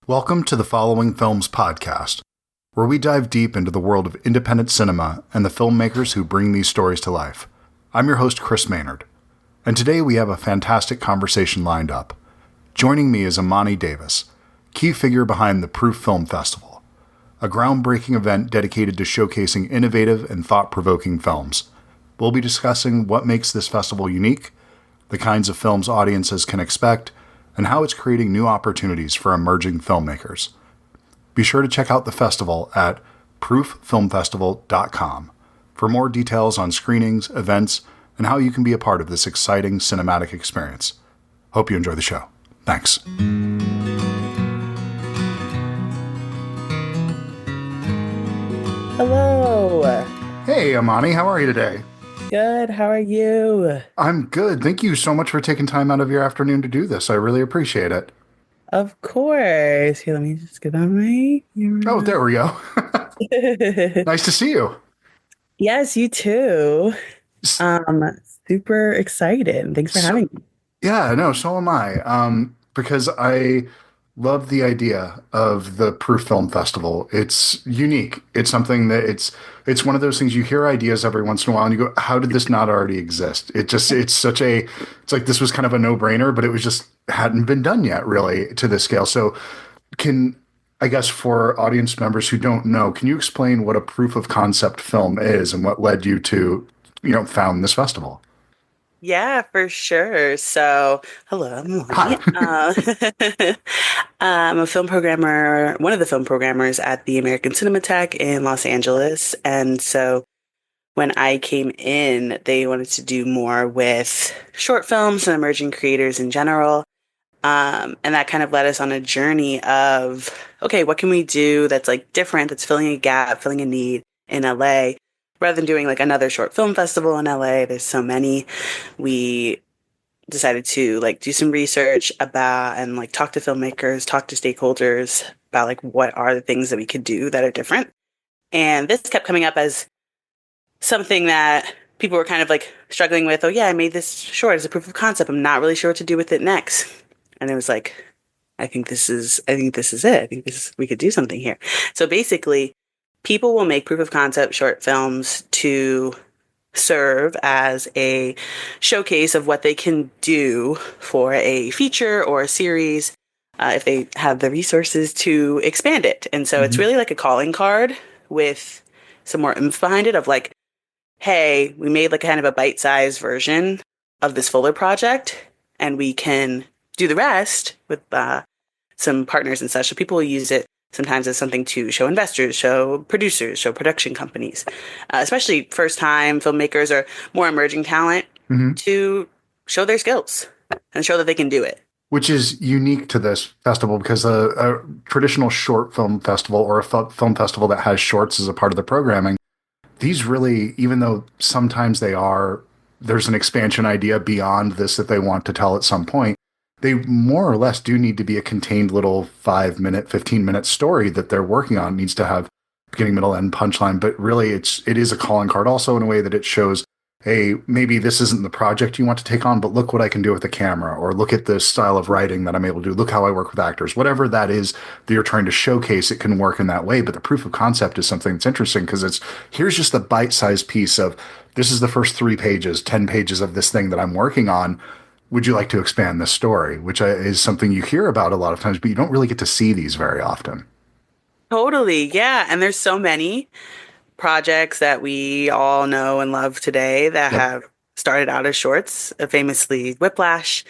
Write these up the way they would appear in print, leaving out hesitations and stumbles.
Welcome to the Following Films podcast, where we dive deep into the world of independent cinema and the filmmakers who bring these stories to life. I'm your host, Chris Maynard, and today we have a fantastic conversation lined up. Joining me is Imani Davis, key figure behind the Proof Film Festival, a groundbreaking event dedicated to showcasing innovative and thought-provoking films. We'll be discussing what makes this festival unique, the kinds of films audiences can expect, and how it's creating new opportunities for emerging filmmakers. Be sure to check out the festival at prooffilmfestival.com for more details on screenings, events, and how you can be a part of this exciting cinematic experience. Hope you enjoy the show. Thanks. Hello. Hey, Imani, how are you today? Good. How are you? I'm good. Thank you so much for taking time out of your afternoon to do this. I really appreciate it. Of course. Here, let me just get on my Oh, camera. there we go. Nice to see you. Yes, you too. S- Um, Super excited. Thanks for So, having me. yeah, no, so am I. Because I love the idea of the Proof Film Festival. It's unique. It's something that it's one of those things you hear ideas every once in a while and you go, how did this not already exist? It's like this was kind of a no-brainer, but it was just hadn't been done yet really to this scale. So can I guess for audience members who don't know, can you explain what a proof of concept film is and what led you to, found this festival? Yeah, for sure. So, hello, I'm Hi. Lonnie. I'm a film programmer, one of the film programmers at the American Cinematheque in Los Angeles. And so when I came in, they wanted to do more with short films and emerging creators in general. And that kind of led us on a journey of, okay, what can we do that's like different, that's filling a gap, filling a need in LA, rather than doing like another short film festival in LA. There's so many. We decided to like do some research about and like talk to filmmakers, talk to stakeholders about like what are the things that we could do that are different. And this kept coming up as something that people were kind of like struggling with. Oh yeah, I made this short as a proof of concept. I'm not really sure what to do with it next. And it was like, I think this is it. I think we could do something here. So basically, people will make proof of concept short films to serve as a showcase of what they can do for a feature or a series if they have the resources to expand it. And so it's Mhm. really like a calling card with some more oomph behind it of like, hey, we made like kind of a bite-sized version of this Fuller project, and we can do the rest with some partners and such. So people will use it sometimes as something to show investors, show producers, show production companies, especially first-time filmmakers or more emerging talent Mhm. to show their skills and show that they can do it. Which is unique to this festival because a traditional short film festival or a film festival that has shorts as a part of the programming, these really, even though sometimes there's an expansion idea beyond this that they want to tell at some point, they more or less do need to be a contained little 5 minute, 15-minute story that they're working on. It needs to have beginning, middle, end, punchline. But really, it is a calling card also in a way that it shows, hey, maybe this isn't the project you want to take on, but look what I can do with the camera, or look at this style of writing that I'm able to do. Look how I work with actors. Whatever that is that you're trying to showcase, it can work in that way. But the proof of concept is something that's interesting because here's just the bite-sized piece of this is the first 3 pages, 10 pages of this thing that I'm working on. Would you like to expand this story? Which is something you hear about a lot of times, but you don't really get to see these very often. Totally, yeah. And there's so many projects that we all know and love today that Yep. have started out as shorts, famously Whiplash.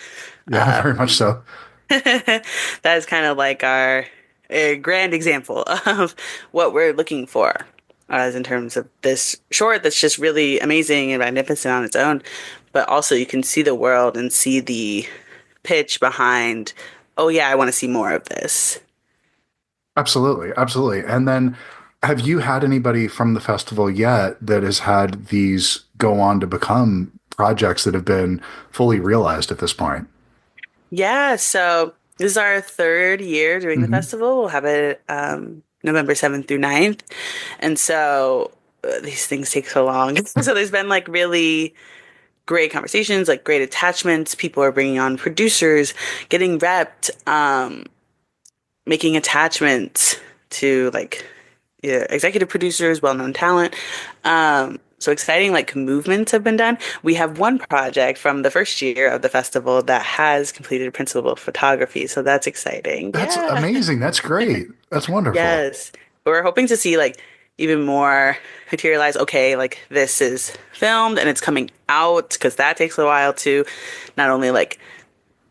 Yeah, Uh, very much so. that is kind of like our a grand example of what we're looking for, as in terms of this short that's just really amazing and magnificent on its own, but also you can see the world and see the pitch behind, oh yeah, I want to see more of this. Absolutely, absolutely. And then have you had anybody from the festival yet that has had these go on to become projects that have been fully realized at this point? Yeah, so this is our third year doing the Hmm. festival. We'll have it November 7th through 9th. And so these things take so long. So there's been like really great conversations, like great attachments. People are bringing on producers, getting repped. making attachments to like, yeah, executive producers, well-known talent. So exciting like movements have been done. We have one project from the first year of the festival that has completed principal photography, so that's exciting. That's Yeah. amazing. That's great. That's wonderful. Yes. We're hoping to see like even more materialize. Okay, like this is filmed and it's coming out because that takes a while too. Not only like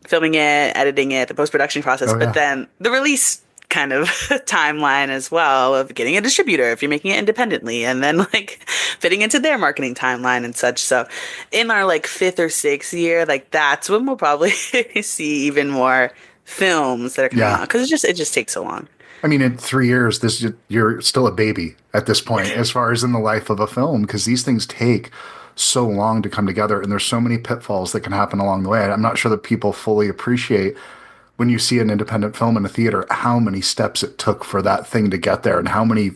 filming it, editing it, the post-production process, Oh but yeah. then the release kind of timeline as well of getting a distributor if you're making it independently and then like fitting into their marketing timeline and such. So in our like fifth or sixth year, like that's when we'll probably see even more films that are coming out Yeah. because it just takes so long. I mean, in 3 years, you're still a baby at this point, as far as in the life of a film, because these things take so long to come together, and there's so many pitfalls that can happen along the way. I'm not sure that people fully appreciate when you see an independent film in a theater how many steps it took for that thing to get there, and how many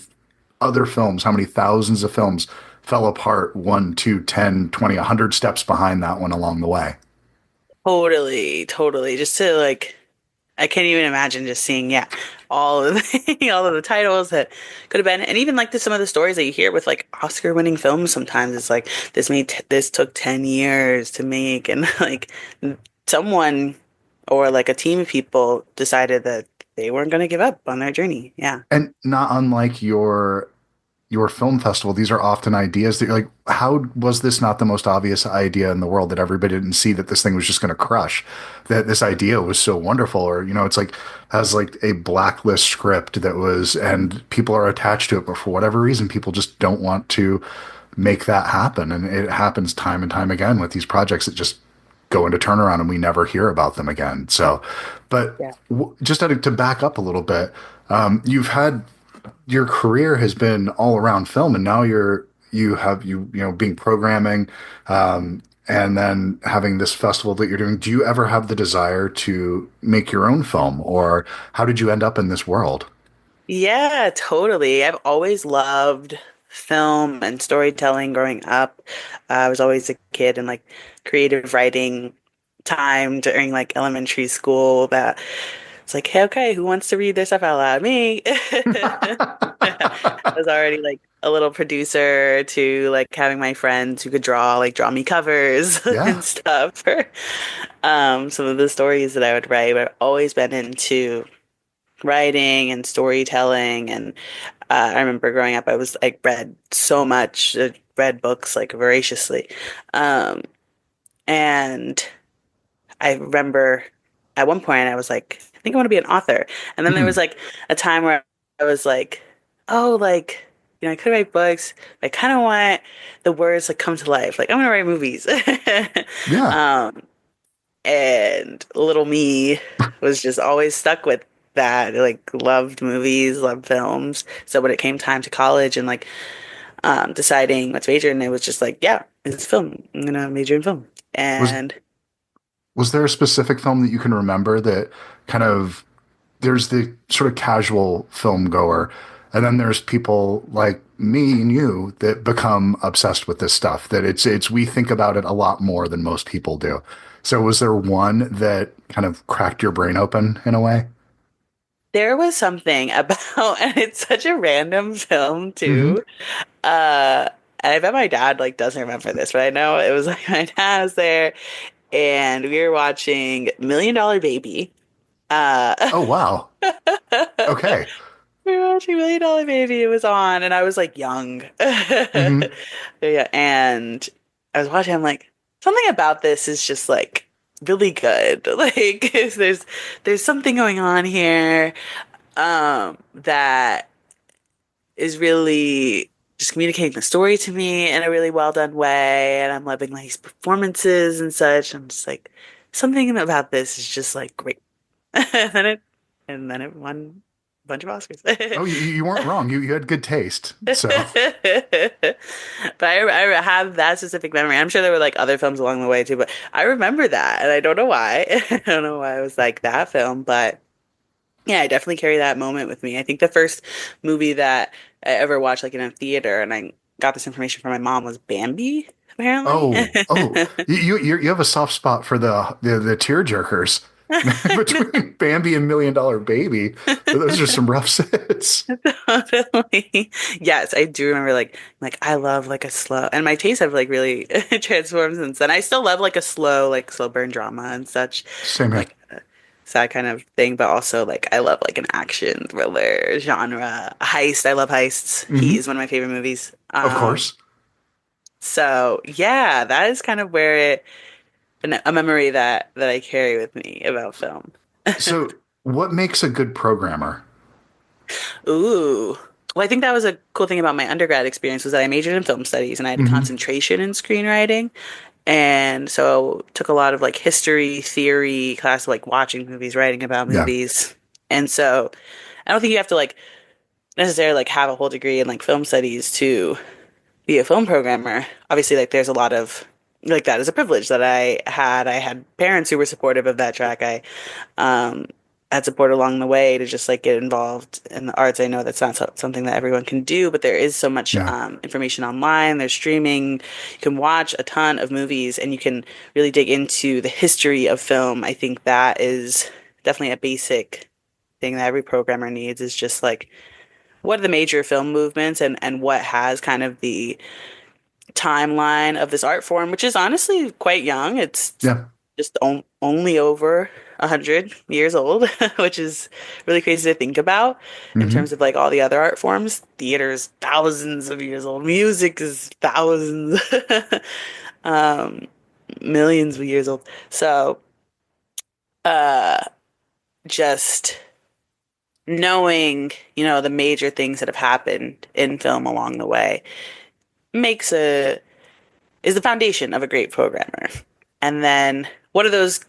other films, how many thousands of films fell apart 1, 2, 10, 20, 100 steps behind that one along the way. Totally, totally. Just to like I can't even imagine just seeing, yeah, all of all of the titles that could have been, and even like some of the stories that you hear with like Oscar-winning films. Sometimes it's like this took 10 years to make, and like someone or like a team of people decided that they weren't going to give up on their journey. Yeah. And not unlike your film festival, these are often ideas that you're like, how was this not the most obvious idea in the world that everybody didn't see that this thing was just going to crush? That this idea was so wonderful, or it's like has like a blacklist script that was, and people are attached to it, but for whatever reason, people just don't want to make that happen, and it happens time and time again with these projects that just go into turnaround and we never hear about them again. So, but Yeah. just to back up a little bit, you've had your career has been all around film, and now you being programming, and then having this festival that you're doing. Do you ever have the desire to make your own film, or how did you end up in this world? Yeah, totally. I've always loved film and storytelling growing up. I was always a kid in like creative writing time during like elementary school that it's like, hey, okay, who wants to read their stuff out loud? Me. I was already like a little producer to like having my friends who could draw me covers Yeah. and stuff for some of the stories that I would write. But I've always been into writing and storytelling. And I remember growing up, I was like read so much, read books like voraciously. Um, and I remember at one point I was like, I think I want to be an author. And then there was Mhm. like a time where I was like, oh, like, I could write books, but I kind of want the words to come to life. Like, I'm gonna write movies. Yeah. Um, and little me was just always stuck with that. Like loved movies, loved films. So when it came time to college and like deciding what to major in, it was just like, yeah, it's film. I'm gonna major in film. Was And was there a specific film that you can remember that kind of, there's the sort of casual film goer, and then there's people like me and you that become obsessed with this stuff, that it's we think about it a lot more than most people do. So was there one that kind of cracked your brain open in a way? there was something about, and it's such a random film Hmm. too. Uh, and I bet my dad like doesn't remember this, but I know it was like my dad was there and we were watching Million Dollar Baby. Uh, Oh wow. Okay. We were watching Million Dollar Baby. It was on, and I was like young. Hmm. Yeah, and I was watching. I'm like, something about this is just like really good. Like, there's something going on here that is really just communicating the story to me in a really well done way, and I'm loving like his performances and such. I'm just like, something about this is just like great. And then it and then it won a bunch of Oscars. Oh, you weren't wrong. You had good taste. So But I have that specific memory. I'm sure there were like other films along the way too, but I remember that, and I don't know why. I don't know why it was like that film, but yeah, I definitely carry that moment with me. I think the first movie that I ever watched like in a theater, and I got this information from my mom, was Bambi, apparently. oh, you have a soft spot for the tear jerkers. Between Bambi and Million Dollar Baby, those are some rough sits. Totally. Yes, I do remember like I love like a slow and my tastes have like really transformed since then. I still love like a slow burn drama and such, Same here. like a sad kind of thing, but also like I love like an action thriller genre. A heist. I love heists. Heat Hmm. is one of my favorite movies. Of course. So yeah, that is kind of where a memory that I carry with me about film. So, what makes a good programmer? Ooh. Well, I think that was a cool thing about my undergrad experience was that I majored in film studies and I had a Hmm. concentration in screenwriting. And so took a lot of like history, theory class, like watching movies, writing about Yeah. movies. And so I don't think you have to like necessarily like have a whole degree in like film studies to be a film programmer. Obviously, like there's a lot of like that is a privilege that I had. I had parents who were supportive of that track. I um, had support along the way to just like get involved in the arts. I know that's not something that everyone can do, but there is so much Yeah. information online. There's streaming. You can watch a ton of movies and you can really dig into the history of film. I think that is definitely a basic thing that every programmer needs is just like what are the major film movements and what has kind of the timeline of this art form, which is honestly quite young. It's Yeah. just only over 100 years old, which is really crazy to think about in Hmm. terms of like all the other art forms. Theater is thousands of years old. Music is thousands, um, millions of years old. So, uh, just knowing, the major things that have happened in film along the way makes a is the foundation of a great programmer. And then what are those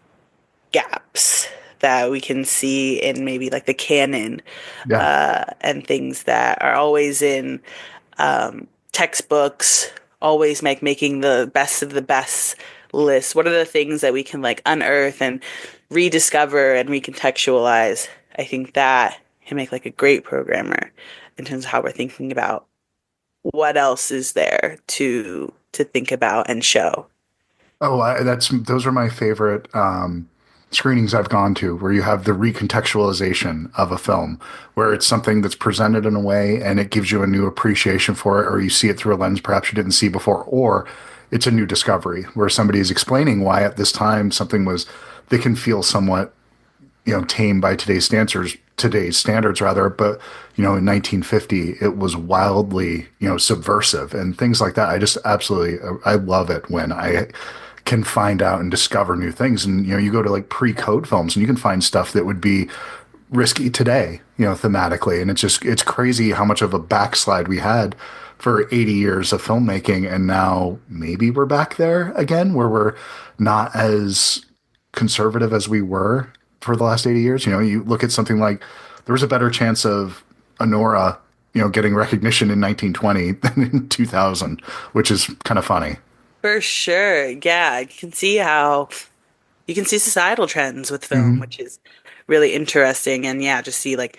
gaps that we can see in maybe like the canon Yeah. and things that are always in textbooks, always making the best of the best list? What are the things that we can like unearth and rediscover and recontextualize? I think that can make like a great programmer in terms of how we're thinking about what else is there to think about and show. Oh, that's those are my favorite screenings I've gone to, where you have the recontextualization of a film, where it's something that's presented in a way and it gives you a new appreciation for it, or you see it through a lens perhaps you didn't see before, or it's a new discovery where somebody is explaining why at this time something was, they can feel somewhat, tame by today's standards rather, but in 1950 it was wildly, subversive and things like that. I just absolutely, I love it when I can find out and discover new things. And you go to like pre-code films and you can find stuff that would be risky today, thematically. And it's crazy how much of a backslide we had for 80 years of filmmaking. And now maybe we're back there again, where we're not as conservative as we were for the last 80 years. You look at something like there was a better chance of Honora, getting recognition in 1920 than in 2000, which is kind of funny. For sure. Yeah, you can see societal trends with film, Hmm. which is really interesting. And yeah, just see like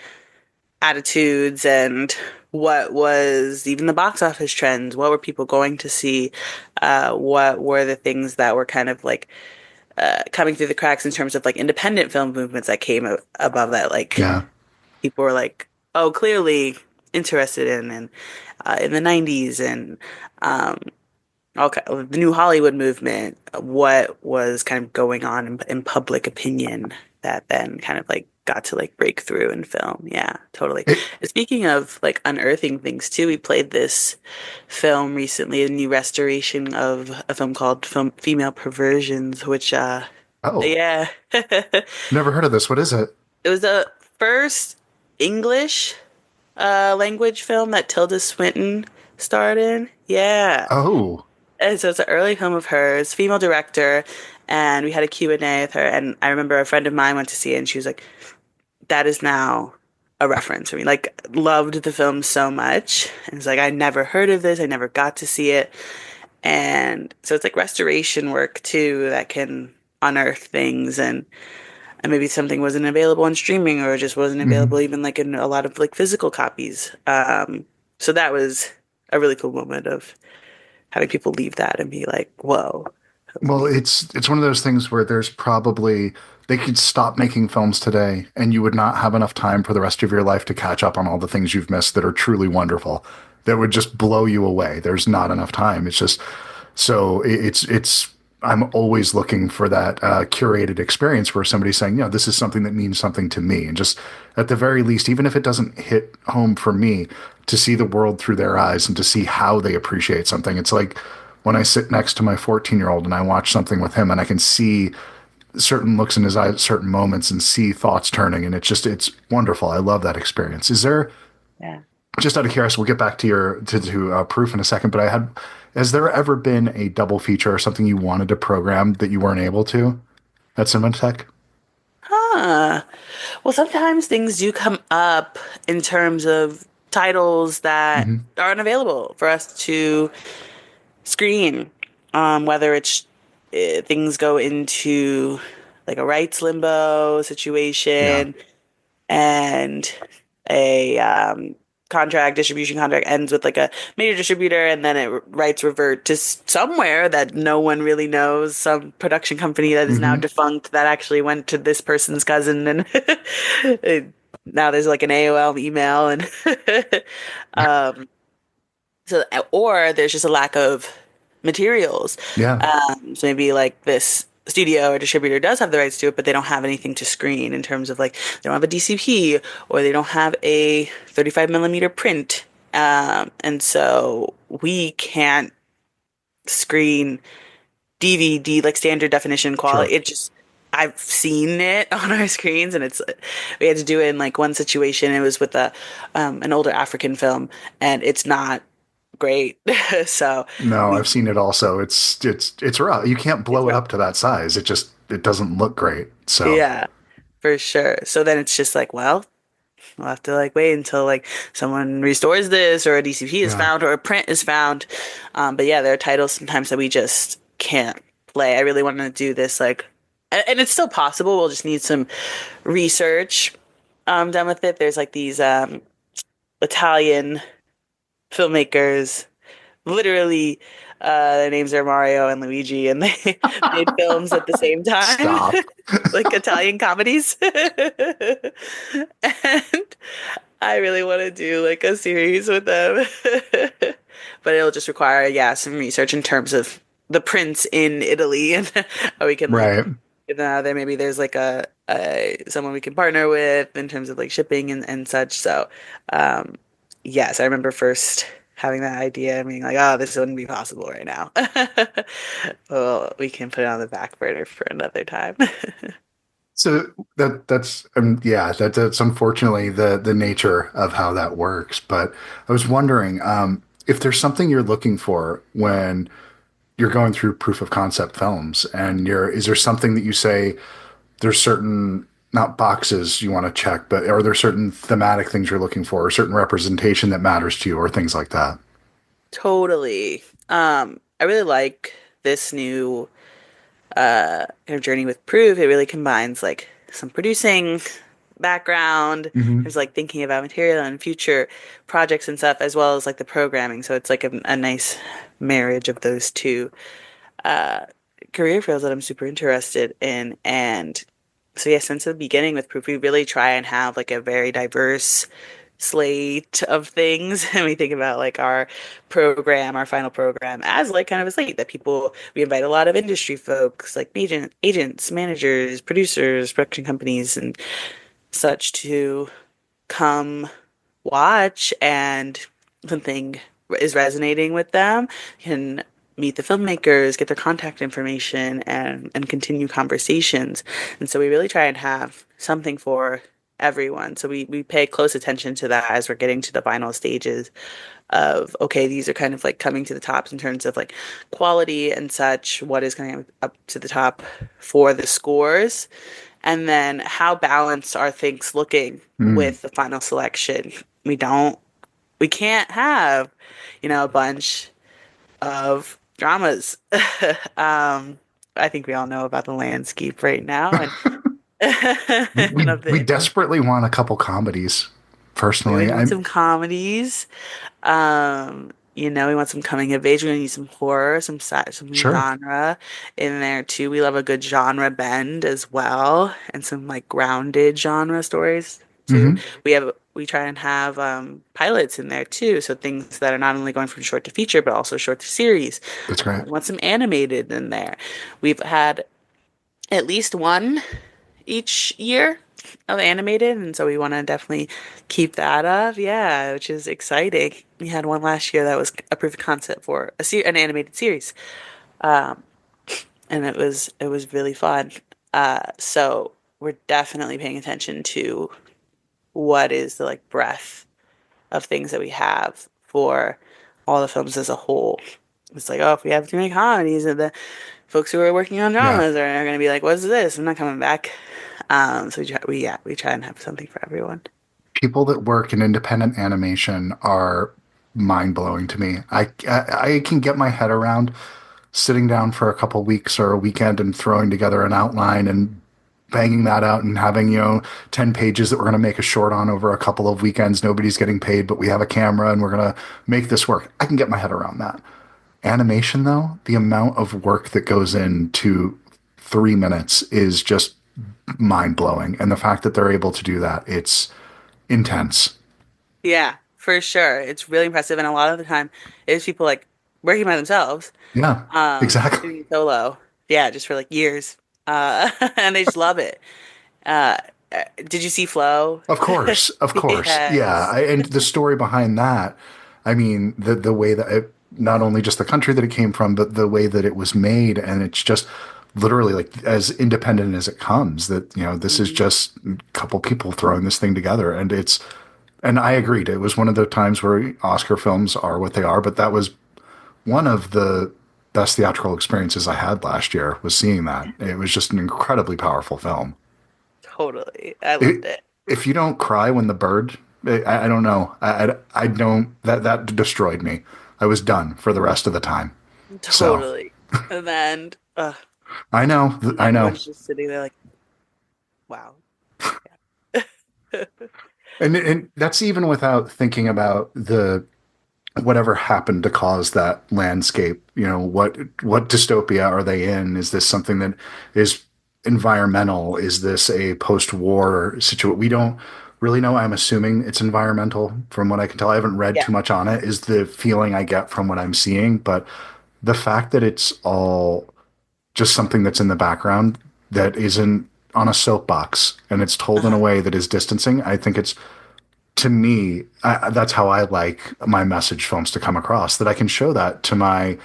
attitudes and what was even the box office trends. What were people going to see? What were the things that were kind of like coming through the cracks in terms of like independent film movements that came above that? Like Yeah. people were like, oh, clearly interested in the 90s and okay, the new Hollywood movement, what was kind of going on in public opinion that then kind of like got to like break through in film. Yeah, totally. It, And speaking of like unearthing things too, we played this film recently, a new restoration of a film called Female Perversions, which oh, yeah. It never heard of this. What is it? was the first English language film that Tilda Swinton starred in. Yeah. Oh, And so it's an early film of hers, female director, and we had a Q&A with her. And I remember a friend of mine went to see it, and she was like, "That is now a reference for me." Like, loved the film so much, and it's like I never heard of this, I never got to see it, and so it's like restoration work too that can unearth things, and maybe something wasn't available on streaming or just wasn't available mhm. even like in a lot of like physical copies. So that was a really cool moment of having people leave that and be like, whoa. Well, it's one of those things where there's probably they could stop making films today and you would not have enough time for the rest of your life to catch up on all the things you've missed that are truly wonderful, that would just blow you away. There's not enough time. It's just so it's I'm always looking for that curated experience where somebody's saying, you know, this is something that means something to me. And just at the very least, even if it doesn't hit home for me, to see the world through their eyes and to see how they appreciate something. It's like when I sit next to my 14-year-old and I watch something with him and I can see certain looks in his eyes at certain moments and see thoughts turning. And it's wonderful. I love that experience. Is there, Yeah. just out of curiosity, we'll get back to proof in a second, but has there ever been a double feature or something you wanted to program that you weren't able to at Cinematech? Huh. Well, sometimes things do come up in terms of titles that Hmm. aren't available for us to screen. Whether it's things go into like a rights limbo Yeah. situation, and a distribution contract ends with like a major distributor, and then rights revert to somewhere that no one really knows, some production company that is now Hmm. defunct that actually went to this person's cousin, and now there's like an AOL email, and um, so, or there's just a lack of materials. Yeah. So maybe like this studio or distributor does have the rights to it, but they don't have anything to screen in terms of like they don't have a DCP or they don't have a 35 millimeter print. And so we can't screen DVD like standard definition quality. Sure. It just I've seen it on our screens, and it's we had to do it in like one situation. It was with a an older African film, and it's not great. So No, we I've seen it also. It's rough. You can't it's blow it rough. up to that size. It doesn't look great. So, Yeah, for sure. So then it's just like, well, we'll have to like wait until like someone restores this or a DCP is yeah. found or a print is found. But yeah, there are titles sometimes that we just can't play. I really want to do this like, and it's still possible. We'll just need some research done with it. There's like these Italian filmmakers, literally, their names are Mario and Luigi, and they made films at the same time, Stop. like Italian comedies. And I really want to do like a series with them. But it'll just require, yeah, some research in terms of the prints in Italy and how we can like Right. there maybe there's like a someone we can partner with in terms of like shipping and such. So um yes, I remember first having that idea and being like, oh, this wouldn't be possible right now. Well, we can put it on the back burner for another time. So that's yeah, that's unfortunately the nature of how that works. But I was wondering if there's something you're looking for when you're going through proof of concept films, and you're is there something that you say there's certain not boxes you want to check, but are there certain thematic things you're looking for, or certain representation that matters to you, or things like that? Totally. I really like this new kind of journey with Proof. It really combines like some producing background. Hmm. There's like thinking about material and future projects and stuff, as well as like the programming. So it's like a nice marriage of those two uh, career fields that I'm super interested in. And so yeah, since the beginning with Proof, we really try and have like a very diverse slate of things. And we think about like our program, our final program, as like kind of a slate that people we invite a lot of industry folks, like agents, managers, producers, production companies, and such to come watch, and something is resonating with them, can meet the filmmakers, get their contact information, and continue conversations. And so we really try and have something for everyone. So we pay close attention to that as we're getting to the final stages of okay, these are kind of like coming to the tops in terms of like quality and such, what is coming up to the top for the scores, and then how balanced are things looking Mm. with the final selection. We can't have, a bunch of dramas. um, I think we all know about the landscape right now, and and of We the desperately want a couple comedies. we would Personally, need I'm some comedies. Um, We want some coming of age. We need some horror, some Sure. genre in there too. We love a good genre bend as well, and some like grounded genre stories too. Hmm. We try and have pilots in there too, so things that are not only going from short to feature, but also short to series. That's great. We want some animated in there. We've had at least one each year of animated, and so we want to definitely keep that up. Yeah, which is exciting. We had one last year that was a proof of concept for an animated series, and it was really fun. So we're definitely paying attention to what is the like breadth of things that we have for all the films as a whole. It's like, oh, if we have too many comedies, and the folks who are working on Yeah. dramas are going to be like, "What's this? I'm not coming back." So we try and have something for everyone. People that work in independent animation are mind blowing to me. I can get my head around sitting down for a couple weeks or a weekend and throwing together an outline and banging that out and having 10 pages that we're going to make a short on over a couple of weekends. Nobody's getting paid, but we have a camera and we're going to make this work. I can get my head around that. Animation, though, the amount of work that goes into 3 minutes is just mind blowing. And the fact that they're able to do that, it's intense. Yeah, for sure. It's really impressive, and a lot of the time, it's people like working by themselves, Yeah, exactly. doing it solo. Yeah, just for like years, and they just love it. Uh, did you see Flow? Of course, of course. Yeah, Yes. and the story behind that, I mean, the way that not only just the country that it came from, but the way that it was made, and it's just literally like as independent as it comes. That this is Mhm. just a couple people throwing this thing together, and and I agreed. It was one of the times where Oscar films are what they are, but that was one of the best theatrical experiences I had last year was seeing that. It was just an incredibly powerful film. Totally. I loved It, it. if you don't cry when the bird, I don't know. I don't, that destroyed me. I was done for the rest of the time. So Totally. And then I know, I know. everyone's just sitting there like, wow. Yeah. And that's even without thinking about the whatever happened to cause that landscape. What dystopia are they in? Is this something that is environmental? Is this a post-war situation? We don't really know. I'm assuming it's environmental from what I can tell. I haven't read Yeah. too much on it, is the feeling I get from what I'm seeing. But the fact that it's all just something that's in the background that isn't on a soapbox and it's told in a Uh-huh. way that is distancing, I think it's to me, that's how I like my message films to come across. That I can show that to my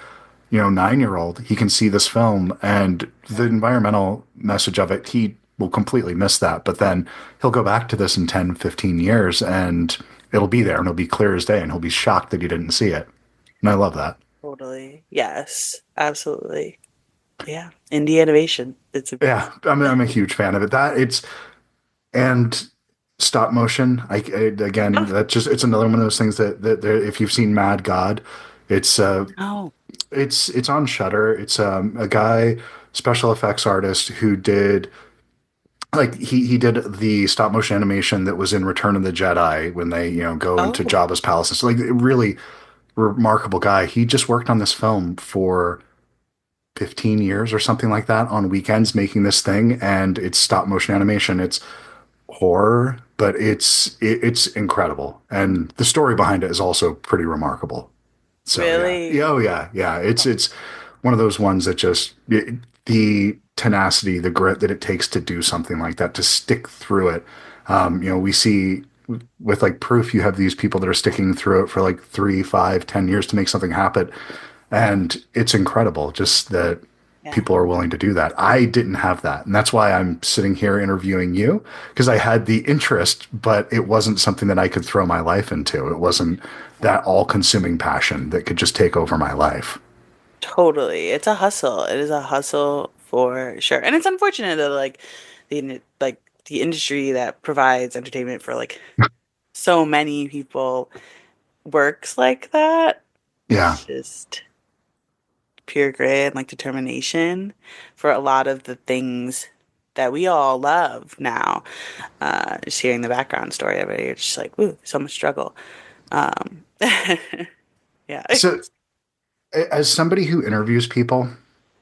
9-year-old. He can see this film and the environmental message of it. He will completely miss that, but then he'll go back to this in 10, 15 years and it'll be there and it'll be clear as day and he'll be shocked that he didn't see it. And I love that. Totally. Yes. Absolutely. Yeah. Indie innovation. It's Yeah, impressive. I'm a huge fan of it. That it's and stop motion. Again, Oh, that just it's another one of those things that if you've seen Mad God, it's no. it's on Shutter. It's a guy, special effects artist who did like he did the stop motion animation that was in Return of the Jedi when they go into Oh, Jabba's palace. It's like a really remarkable guy. He just worked on this film for 15 years or something like that on weekends making this thing, and it's stop motion animation. It's horror, but it's incredible, and the story behind it is also pretty remarkable. So yeah, yeah, really? oh yeah, yeah. It's one of those ones that the tenacity, the grit that it takes to do something like that, to stick through it. We see with like Proof, you have these people that are sticking through it for like 3, 5, 10 years to make something happen, and it's incredible. Just that Yeah. people are willing to do that. I didn't have that, and that's why I'm sitting here interviewing you because I had the interest, but it wasn't something that I could throw my life into. It wasn't that all-consuming passion that could just take over my life. Totally. It's a hustle. It is a hustle for sure. And it's unfortunate that the industry that provides entertainment for like so many people works like that. Yeah, It's just pure grit and like determination for a lot of the things that we all love now. Just hearing the background story of it, you're just like, ooh, so much struggle. Um, Yeah. So, as somebody who interviews people,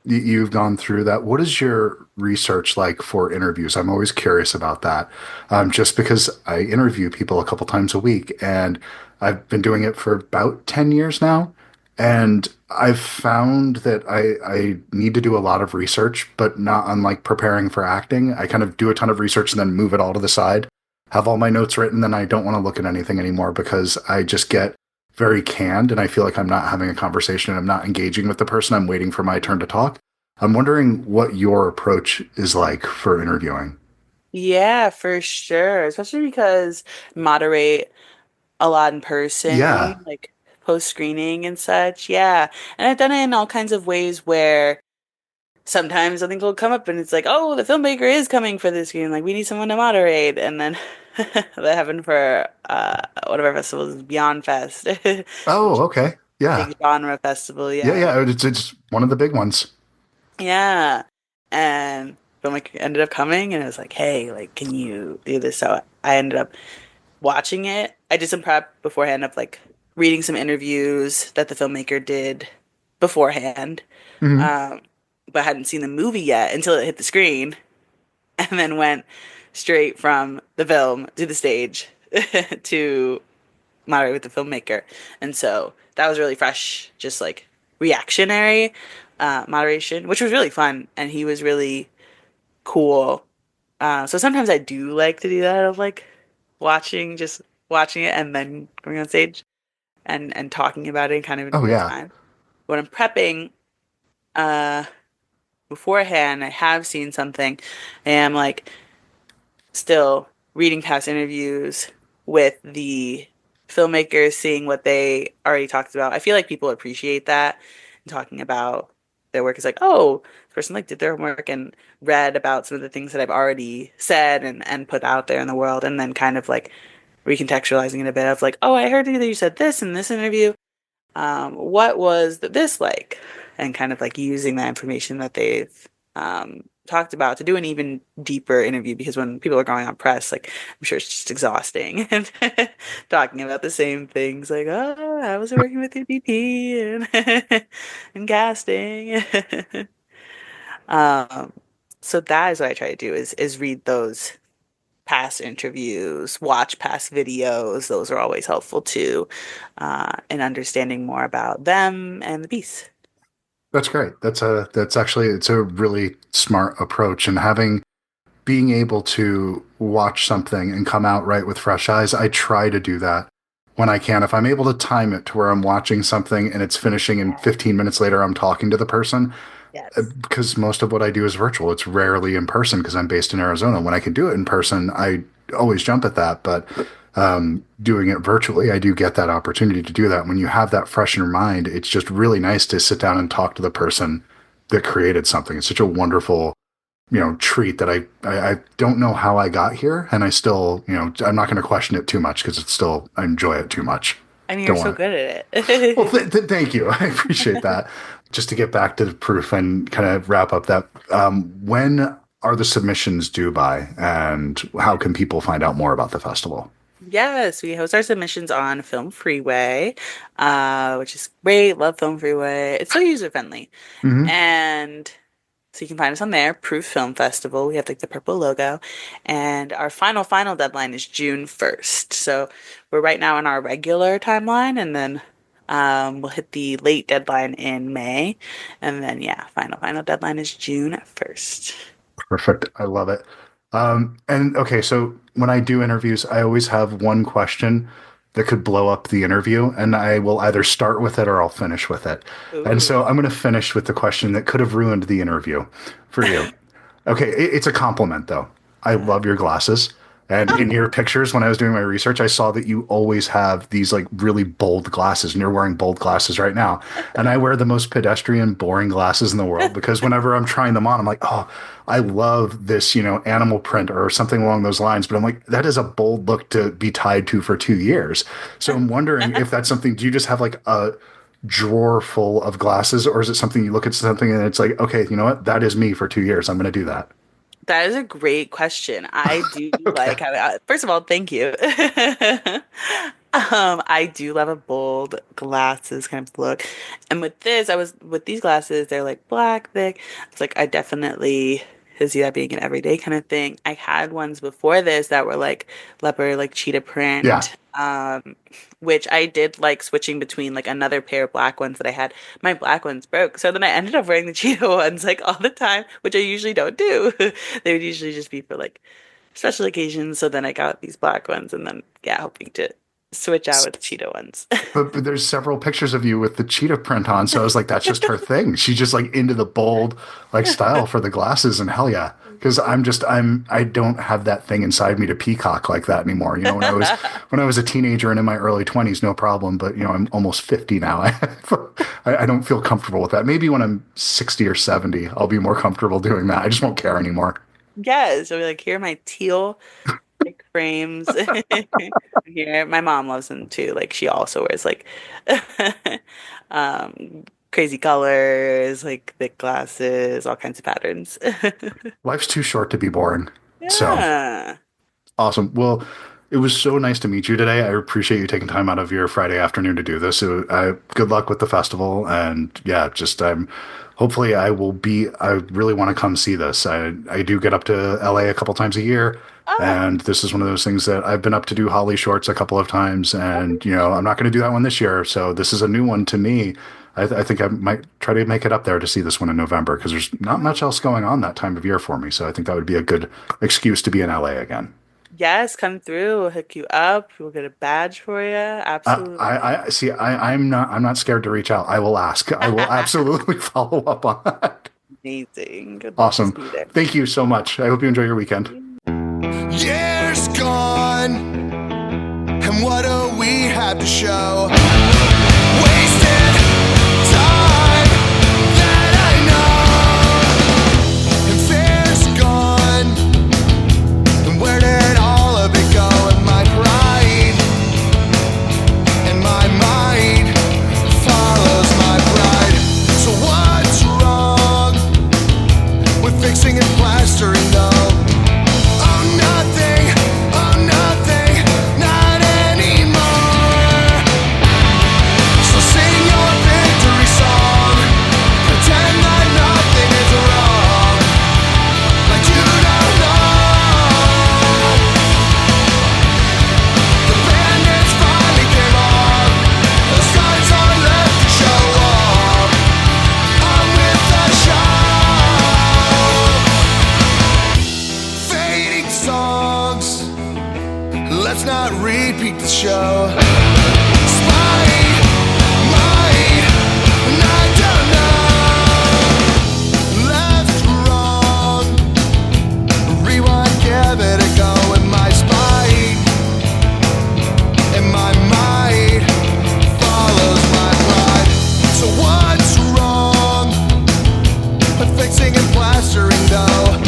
you've gone through that. What is your research like for interviews? I'm always curious about that, just because I interview people a couple times a week, and I've been doing it for about 10 years now. And I've found that I need to do a lot of research, but not unlike preparing for acting. I kind of do a ton of research and then move it all to the side, have all my notes written, then I don't want to look at anything anymore because I just get very canned and I feel like I'm not having a conversation and I'm not engaging with the person. I'm waiting for my turn to talk. I'm wondering what your approach is like for interviewing. Yeah, for sure. Especially because moderate a lot in Yeah. person, like post screening and such. Yeah. And I've done it in all kinds of ways where sometimes something will come up and it's like, oh, the filmmaker is coming for this screen. Like, we need someone to moderate. And then that happened for one of our festivals, Beyond Fest, which Oh, is okay. a Yeah. big genre festival. Yeah, Yeah. yeah. It's one of the big ones. Yeah. And filmmaker ended up coming and it was like, hey, like, can you do this? So I ended up watching it. I did some prep beforehand of like reading some interviews that the filmmaker did beforehand, Hmm. um, but hadn't seen the movie yet until it hit the screen, and then went straight from the film to the stage to moderate with the filmmaker. And so that was really fresh, just like reactionary moderation, which was really fun. And he was really cool. So sometimes I do like to do that of like just watching it and then going on stage and talking about it kind of in Oh, real yeah. time. When I'm prepping uh beforehand, I have seen something and I'm like still reading past interviews with the filmmakers, seeing what they already talked about. I feel like people appreciate that and talking about their work is like, oh, this person like did their homework and read about some of the things that I've already said and put out there in the world, and then kind of like recontextualizing it a bit of like, oh, I heard that you said this in this interview. What was this like? And kind of like using that information that they've talked about to do an even deeper interview, because when people are going on press, like I'm sure it's just exhausting and talking about the same things like, oh, I was working with your DP and casting. Um, so that is what I try to do is read those past interviews, watch past videos. Those are always helpful too, in understanding more about them and the piece. That's great. That's actually it's a really smart approach and having being able to watch something and come out right with fresh eyes. I try to do that when I can. If I'm able to time it to where I'm watching something and it's finishing and 15 minutes later I'm talking to the person, Yes. because most of what I do is virtual. It's rarely in person because I'm based in Arizona. When I can do it in person, I always jump at that. But doing it virtually, I do get that opportunity to do that. When you have that fresh in your mind, it's just really nice to sit down and talk to the person that created something. It's such a wonderful, treat that I don't know how I got here, and I still, I'm not going to question it too much because it's still I enjoy it too much. I mean, you're Don't so want good at it. Well, it. thank you. I appreciate that. Just to get back to the proof and kind of wrap up that, when are the submissions due by, and how can people find out more about the festival? Yes, we host our submissions on Film Freeway, which is great. Love Film Freeway. It's so user friendly. Hmm. And so you can find us on there, Proof Film Festival. We have like the purple logo. And our final deadline is June 1st. So we're right now in our regular timeline, and then we'll hit the late deadline in May. And then, yeah, final deadline is June 1st. Perfect. I love it. And okay, so when I do interviews, I always have one question that could blow up the interview, and I will either start with it or I'll finish with it. And Ooh. so I'm going to finish with the question that could have ruined the interview for you. Okay, it's a compliment though. I Uh, love your glasses. And in your pictures, when I was doing my research, I saw that you always have these like really bold glasses, and you're wearing bold glasses right now. And I wear the most pedestrian, boring glasses in the world because whenever I'm trying them on, I'm like, oh, I love this, animal print or something along those lines. But I'm like, that is a bold look to be tied to for 2 years. So I'm wondering if that's something, do you just have like a drawer full of glasses, or is it something you look at something and it's like, okay, you know what? That is me for 2 years. I'm going to do that. That is a great question. I do Okay. like having, first of all, thank you. I do love a bold glasses kind of look. And with this, I was with these glasses, they're like black, thick. It's like I definitely see that being an everyday kind of thing. I had ones before this that were like leopard, like cheetah Yeah. print, which I did like switching between like another pair of black ones that I had. My black ones broke. So then I ended up wearing the cheetah ones like all the time, which I usually don't do. They would usually just be for like special occasions. So then I got these black ones and then, yeah, hoping to switch out with cheetah ones. But there's several pictures of you with the cheetah print on, so I was like, that's just her thing. She's just like into the bold like style for the glasses, and hell yeah, because I don't have that thing inside me to peacock like that anymore. You know, when I was a teenager and in my early 20s, no problem, but you know, I'm almost 50 now. I don't feel comfortable with that. Maybe when I'm 60 or 70, I'll be more comfortable doing that. I just won't care anymore. Yes. So like, here are my teal like frames. Here, my mom loves them too. Like she also wears like crazy colors, like thick glasses, all kinds of patterns. Life's too short to be boring. So. Yeah. Awesome. Well, it was so nice to meet you today. I appreciate you taking time out of your Friday afternoon to do this. Good luck with the festival, and yeah, just hopefully I will be. I really want to come see this. I do get up to LA a couple times a year, Oh, and this is one of those things that I've been up to do Holly shorts a couple of times, and you know I'm not going to do that one this year. So this is a new one to me. I think I might try to make it up there to see this one in November because there's not much else going on that time of year for me. So I think that would be a good excuse to be in LA again. yes, come through. We'll hook you up. We'll get a badge for you. Absolutely. I see. I'm not scared to reach out. I will ask. I will absolutely follow up on that. Amazing. Good luck. Awesome. See you there. Thank you so much. I hope you enjoy your weekend. Years gone, and what do we have to show? Wasted time that I know, and fear's gone, and where did all of it go? And my pride, and my mind follows my pride. So what's wrong with fixing and plastering though? Let's not repeat the show. Spite, might, and I don't know. Left, wrong, rewind, give it a go. And my spite and my might follows my pride. So what's wrong with fixing and plastering though?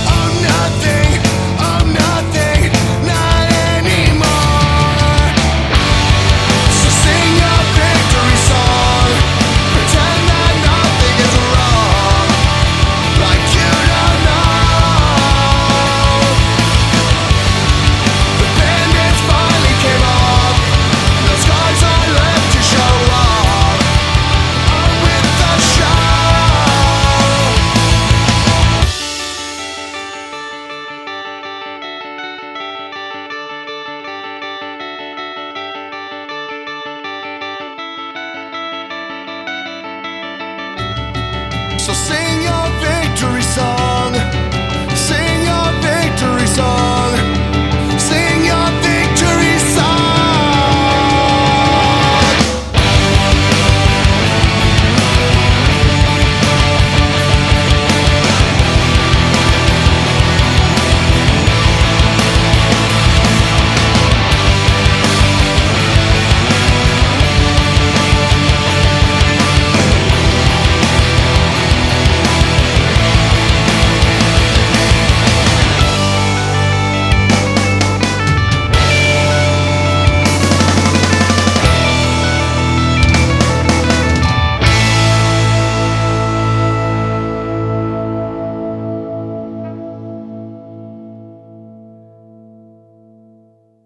Oh, nothing, oh, nothing. So sing your victory song, sing your victory song.